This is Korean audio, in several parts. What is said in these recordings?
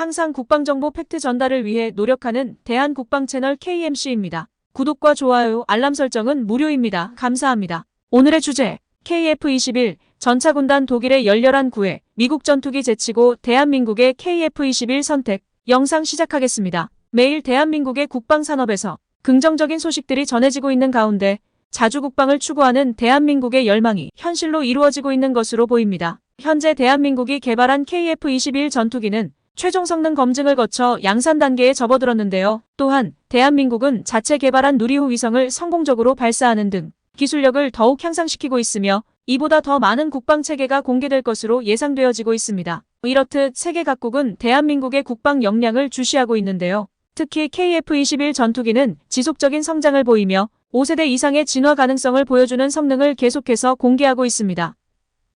항상 국방정보 팩트 전달을 위해 노력하는 대한국방채널 KMC입니다. 구독과 좋아요, 알람 설정은 무료입니다. 감사합니다. 오늘의 주제, KF-21 전차군단 독일의 열렬한 구애, 미국 전투기 제치고 대한민국의 KF-21 선택. 영상 시작하겠습니다. 매일 대한민국의 국방산업에서 긍정적인 소식들이 전해지고 있는 가운데 자주 국방을 추구하는 대한민국의 열망이 현실로 이루어지고 있는 것으로 보입니다. 현재 대한민국이 개발한 KF-21 전투기는 최종 성능 검증을 거쳐 양산 단계에 접어들었는데요. 또한 대한민국은 자체 개발한 누리호 위성을 성공적으로 발사하는 등 기술력을 더욱 향상시키고 있으며 이보다 더 많은 국방체계가 공개될 것으로 예상되어지고 있습니다. 이렇듯 세계 각국은 대한민국의 국방 역량을 주시하고 있는데요. 특히 KF-21 전투기는 지속적인 성장을 보이며 5세대 이상의 진화 가능성을 보여주는 성능을 계속해서 공개하고 있습니다.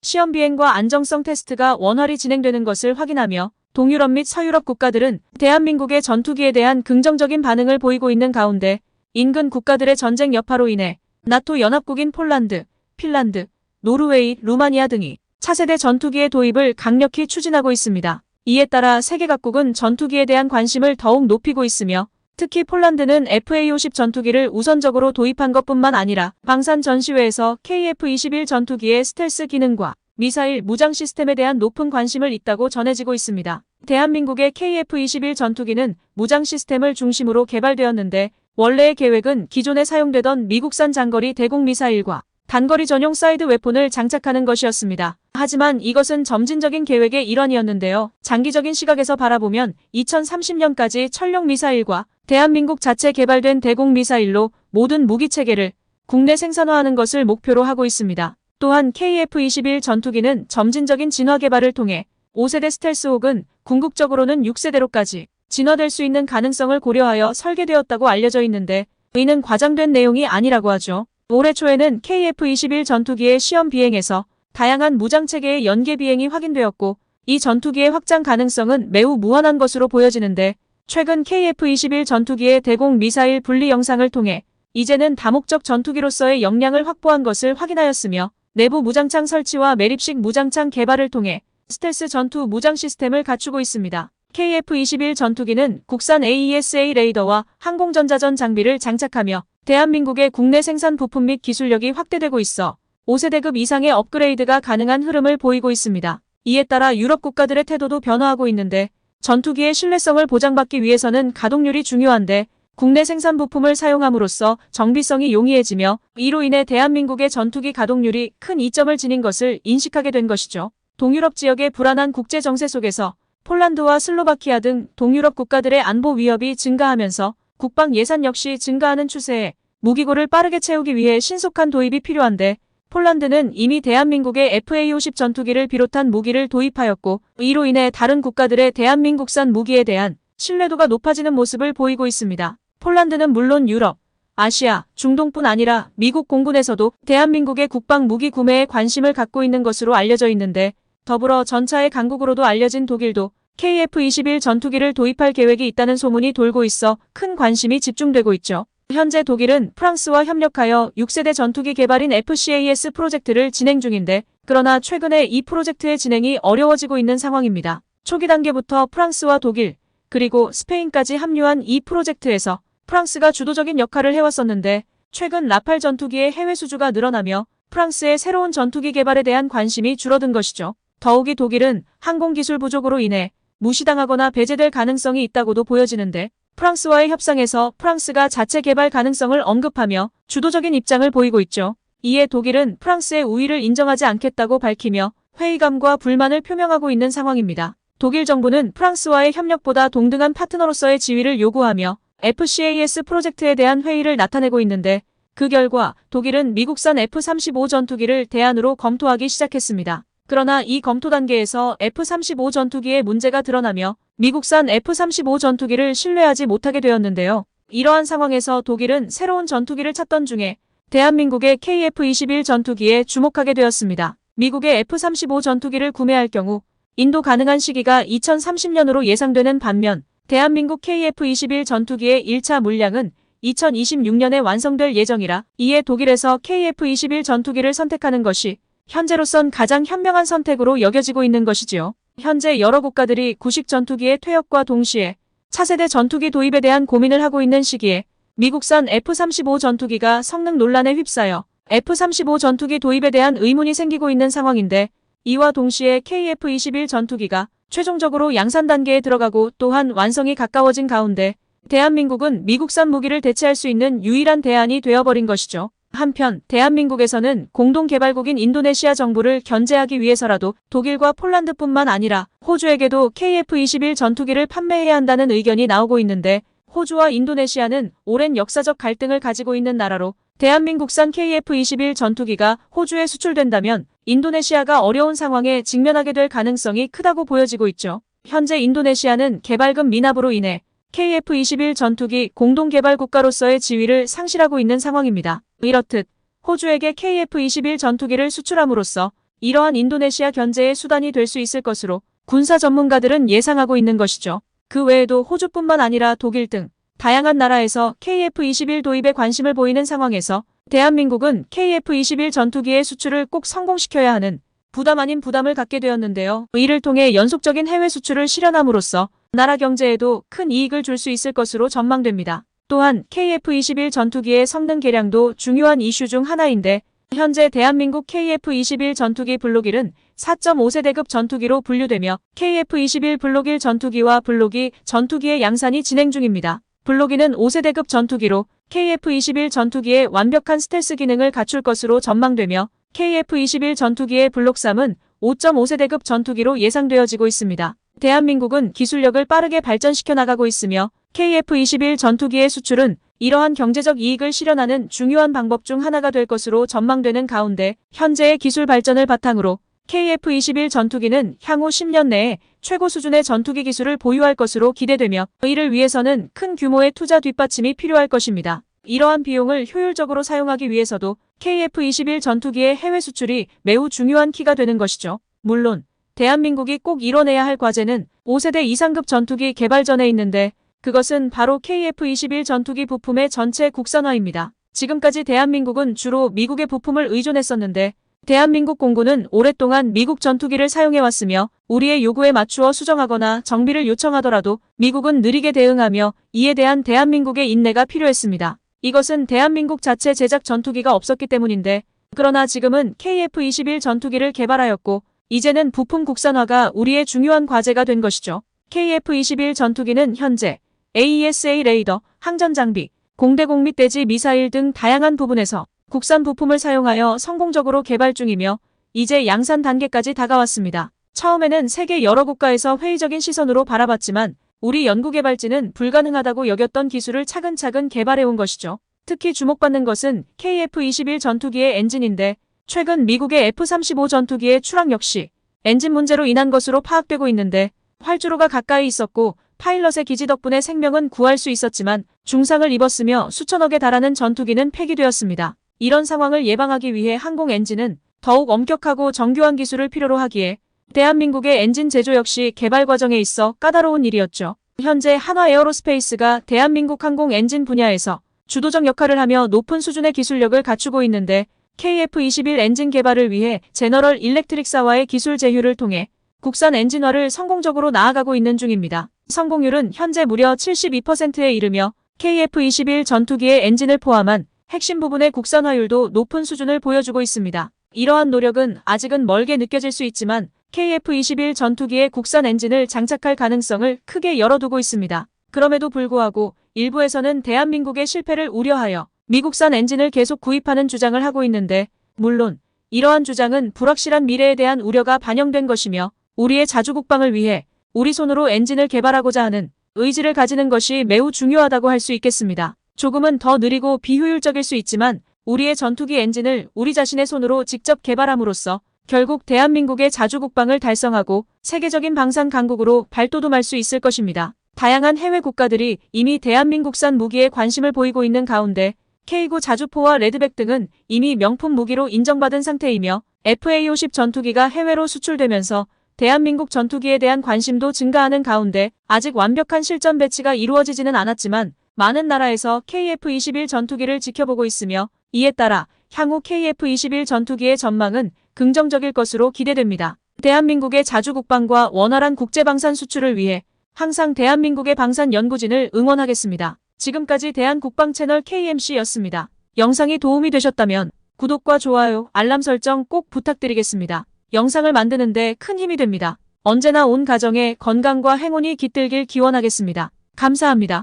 시험 비행과 안정성 테스트가 원활히 진행되는 것을 확인하며 동유럽 및 서유럽 국가들은 대한민국의 전투기에 대한 긍정적인 반응을 보이고 있는 가운데 인근 국가들의 전쟁 여파로 인해 나토 연합국인 폴란드, 핀란드, 노르웨이, 루마니아 등이 차세대 전투기의 도입을 강력히 추진하고 있습니다. 이에 따라 세계 각국은 전투기에 대한 관심을 더욱 높이고 있으며 특히 폴란드는 FA-50 전투기를 우선적으로 도입한 것뿐만 아니라 방산 전시회에서 KF-21 전투기의 스텔스 기능과 미사일 무장 시스템에 대한 높은 관심을 있다고 전해지고 있습니다. 대한민국의 KF-21 전투기는 무장 시스템을 중심으로 개발되었는데 원래의 계획은 기존에 사용되던 미국산 장거리 대공 미사일과 단거리 전용 사이드 웨폰을 장착하는 것이었습니다. 하지만 이것은 점진적인 계획의 일환이었는데요. 장기적인 시각에서 바라보면 2030년까지 천령 미사일과 대한민국 자체 개발된 대공 미사일로 모든 무기체계를 국내 생산화하는 것을 목표로 하고 있습니다. 또한 KF-21 전투기는 점진적인 진화 개발을 통해 5세대 스텔스 혹은 궁극적으로는 6세대로까지 진화될 수 있는 가능성을 고려하여 설계되었다고 알려져 있는데 이는 과장된 내용이 아니라고 하죠. 올해 초에는 KF-21 전투기의 시험 비행에서 다양한 무장체계의 연계 비행이 확인되었고 이 전투기의 확장 가능성은 매우 무한한 것으로 보여지는데 최근 KF-21 전투기의 대공 미사일 분리 영상을 통해 이제는 다목적 전투기로서의 역량을 확보한 것을 확인하였으며 내부 무장창 설치와 매립식 무장창 개발을 통해 스텔스 전투 무장 시스템을 갖추고 있습니다. KF-21 전투기는 국산 AESA 레이더와 항공전자전 장비를 장착하며 대한민국의 국내 생산 부품 및 기술력이 확대되고 있어 5세대급 이상의 업그레이드가 가능한 흐름을 보이고 있습니다. 이에 따라 유럽 국가들의 태도도 변화하고 있는데 전투기의 신뢰성을 보장받기 위해서는 가동률이 중요한데 국내 생산 부품을 사용함으로써 정비성이 용이해지며 이로 인해 대한민국의 전투기 가동률이 큰 이점을 지닌 것을 인식하게 된 것이죠. 동유럽 지역의 불안한 국제 정세 속에서 폴란드와 슬로바키아 등 동유럽 국가들의 안보 위협이 증가하면서 국방 예산 역시 증가하는 추세에 무기고를 빠르게 채우기 위해 신속한 도입이 필요한데 폴란드는 이미 대한민국의 FA-50 전투기를 비롯한 무기를 도입하였고 이로 인해 다른 국가들의 대한민국산 무기에 대한 신뢰도가 높아지는 모습을 보이고 있습니다. 폴란드는 물론 유럽, 아시아, 중동뿐 아니라 미국 공군에서도 대한민국의 국방 무기 구매에 관심을 갖고 있는 것으로 알려져 있는데 더불어 전차의 강국으로도 알려진 독일도 KF-21 전투기를 도입할 계획이 있다는 소문이 돌고 있어 큰 관심이 집중되고 있죠. 현재 독일은 프랑스와 협력하여 6세대 전투기 개발인 FCAS 프로젝트를 진행 중인데 그러나 최근에 이 프로젝트의 진행이 어려워지고 있는 상황입니다. 초기 단계부터 프랑스와 독일, 그리고 스페인까지 합류한 이 프로젝트에서 프랑스가 주도적인 역할을 해왔었는데 최근 라팔 전투기의 해외 수주가 늘어나며 프랑스의 새로운 전투기 개발에 대한 관심이 줄어든 것이죠. 더욱이 독일은 항공기술 부족으로 인해 무시당하거나 배제될 가능성이 있다고도 보여지는데 프랑스와의 협상에서 프랑스가 자체 개발 가능성을 언급하며 주도적인 입장을 보이고 있죠. 이에 독일은 프랑스의 우위를 인정하지 않겠다고 밝히며 회의감과 불만을 표명하고 있는 상황입니다. 독일 정부는 프랑스와의 협력보다 동등한 파트너로서의 지위를 요구하며 FCAS 프로젝트에 대한 회의를 나타내고 있는데 그 결과 독일은 미국산 F-35 전투기를 대안으로 검토하기 시작했습니다. 그러나 이 검토 단계에서 F-35 전투기에 문제가 드러나며 미국산 F-35 전투기를 신뢰하지 못하게 되었는데요. 이러한 상황에서 독일은 새로운 전투기를 찾던 중에 대한민국의 KF-21 전투기에 주목하게 되었습니다. 미국의 F-35 전투기를 구매할 경우 인도 가능한 시기가 2030년으로 예상되는 반면 대한민국 KF-21 전투기의 1차 물량은 2026년에 완성될 예정이라 이에 독일에서 KF-21 전투기를 선택하는 것이 현재로선 가장 현명한 선택으로 여겨지고 있는 것이지요. 현재 여러 국가들이 구식 전투기의 퇴역과 동시에 차세대 전투기 도입에 대한 고민을 하고 있는 시기에 미국산 F-35 전투기가 성능 논란에 휩싸여 F-35 전투기 도입에 대한 의문이 생기고 있는 상황인데, 이와 동시에 KF-21 전투기가 최종적으로 양산 단계에 들어가고 또한 완성이 가까워진 가운데 대한민국은 미국산 무기를 대체할 수 있는 유일한 대안이 되어버린 것이죠. 한편 대한민국에서는 공동개발국인 인도네시아 정부를 견제하기 위해서라도 독일과 폴란드뿐만 아니라 호주에게도 KF-21 전투기를 판매해야 한다는 의견이 나오고 있는데, 호주와 인도네시아는 오랜 역사적 갈등을 가지고 있는 나라로 대한민국산 KF-21 전투기가 호주에 수출된다면 인도네시아가 어려운 상황에 직면하게 될 가능성이 크다고 보여지고 있죠. 현재 인도네시아는 개발금 미납으로 인해 KF-21 전투기 공동개발 국가로서의 지위를 상실하고 있는 상황입니다. 이렇듯 호주에게 KF-21 전투기를 수출함으로써 이러한 인도네시아 견제의 수단이 될 수 있을 것으로 군사 전문가들은 예상하고 있는 것이죠. 그 외에도 호주뿐만 아니라 독일 등 다양한 나라에서 KF-21 도입에 관심을 보이는 상황에서 대한민국은 KF-21 전투기의 수출을 꼭 성공시켜야 하는 부담 아닌 부담을 갖게 되었는데요. 이를 통해 연속적인 해외 수출을 실현함으로써 나라 경제에도 큰 이익을 줄 수 있을 것으로 전망됩니다. 또한 KF-21 전투기의 성능 개량도 중요한 이슈 중 하나인데, 현재 대한민국 KF-21 전투기 블록1은 4.5세대급 전투기로 분류되며 KF-21 블록1 전투기와 블록2 전투기의 양산이 진행 중입니다. 블록2는 5세대급 전투기로 KF-21 전투기의 완벽한 스텔스 기능을 갖출 것으로 전망되며 KF-21 전투기의 블록3은 5.5세대급 전투기로 예상되어지고 있습니다. 대한민국은 기술력을 빠르게 발전시켜 나가고 있으며 KF-21 전투기의 수출은 이러한 경제적 이익을 실현하는 중요한 방법 중 하나가 될 것으로 전망되는 가운데, 현재의 기술 발전을 바탕으로 KF-21 전투기는 향후 10년 내에 최고 수준의 전투기 기술을 보유할 것으로 기대되며 이를 위해서는 큰 규모의 투자 뒷받침이 필요할 것입니다. 이러한 비용을 효율적으로 사용하기 위해서도 KF-21 전투기의 해외 수출이 매우 중요한 키가 되는 것이죠. 물론 대한민국이 꼭 이뤄내야 할 과제는 5세대 이상급 전투기 개발전에 있는데, 그것은 바로 KF-21 전투기 부품의 전체 국산화입니다. 지금까지 대한민국은 주로 미국의 부품을 의존했었는데, 대한민국 공군은 오랫동안 미국 전투기를 사용해왔으며 우리의 요구에 맞추어 수정하거나 정비를 요청하더라도 미국은 느리게 대응하며 이에 대한 대한민국의 인내가 필요했습니다. 이것은 대한민국 자체 제작 전투기가 없었기 때문인데, 그러나 지금은 KF-21 전투기를 개발하였고 이제는 부품 국산화가 우리의 중요한 과제가 된 것이죠. KF-21 전투기는 현재 AESA 레이더, 항전 장비, 공대공 및 대지 미사일 등 다양한 부분에서 국산 부품을 사용하여 성공적으로 개발 중이며 이제 양산 단계까지 다가왔습니다. 처음에는 세계 여러 국가에서 회의적인 시선으로 바라봤지만 우리 연구개발진은 불가능하다고 여겼던 기술을 차근차근 개발해온 것이죠. 특히 주목받는 것은 KF-21 전투기의 엔진인데, 최근 미국의 F-35 전투기의 추락 역시 엔진 문제로 인한 것으로 파악되고 있는데, 활주로가 가까이 있었고 파일럿의 기지 덕분에 생명은 구할 수 있었지만 중상을 입었으며 수천억에 달하는 전투기는 폐기되었습니다. 이런 상황을 예방하기 위해 항공 엔진은 더욱 엄격하고 정교한 기술을 필요로 하기에 대한민국의 엔진 제조 역시 개발 과정에 있어 까다로운 일이었죠. 현재 한화 에어로스페이스가 대한민국 항공 엔진 분야에서 주도적 역할을 하며 높은 수준의 기술력을 갖추고 있는데, KF-21 엔진 개발을 위해 제너럴 일렉트릭사와의 기술 제휴를 통해 국산 엔진화를 성공적으로 나아가고 있는 중입니다. 성공률은 현재 무려 72%에 이르며 KF-21 전투기의 엔진을 포함한 핵심 부분의 국산화율도 높은 수준을 보여주고 있습니다. 이러한 노력은 아직은 멀게 느껴질 수 있지만 KF-21 전투기의 국산 엔진을 장착할 가능성을 크게 열어두고 있습니다. 그럼에도 불구하고 일부에서는 대한민국의 실패를 우려하여 미국산 엔진을 계속 구입하는 주장을 하고 있는데, 물론 이러한 주장은 불확실한 미래에 대한 우려가 반영된 것이며 우리의 자주국방을 위해 우리 손으로 엔진을 개발하고자 하는 의지를 가지는 것이 매우 중요하다고 할 수 있겠습니다. 조금은 더 느리고 비효율적일 수 있지만 우리의 전투기 엔진을 우리 자신의 손으로 직접 개발함으로써 결국 대한민국의 자주국방을 달성하고 세계적인 방산 강국으로 발돋움할 수 있을 것입니다. 다양한 해외 국가들이 이미 대한민국산 무기에 관심을 보이고 있는 가운데 K9 자주포와 레드백 등은 이미 명품 무기로 인정받은 상태이며 FA-50 전투기가 해외로 수출되면서 대한민국 전투기에 대한 관심도 증가하는 가운데 아직 완벽한 실전 배치가 이루어지지는 않았지만 많은 나라에서 KF-21 전투기를 지켜보고 있으며 이에 따라 향후 KF-21 전투기의 전망은 긍정적일 것으로 기대됩니다. 대한민국의 자주국방과 원활한 국제방산 수출을 위해 항상 대한민국의 방산 연구진을 응원하겠습니다. 지금까지 대한국방 채널 KMC였습니다. 영상이 도움이 되셨다면 구독과 좋아요, 알람 설정 꼭 부탁드리겠습니다. 영상을 만드는데 큰 힘이 됩니다. 언제나 온 가정의 건강과 행운이 깃들길 기원하겠습니다. 감사합니다.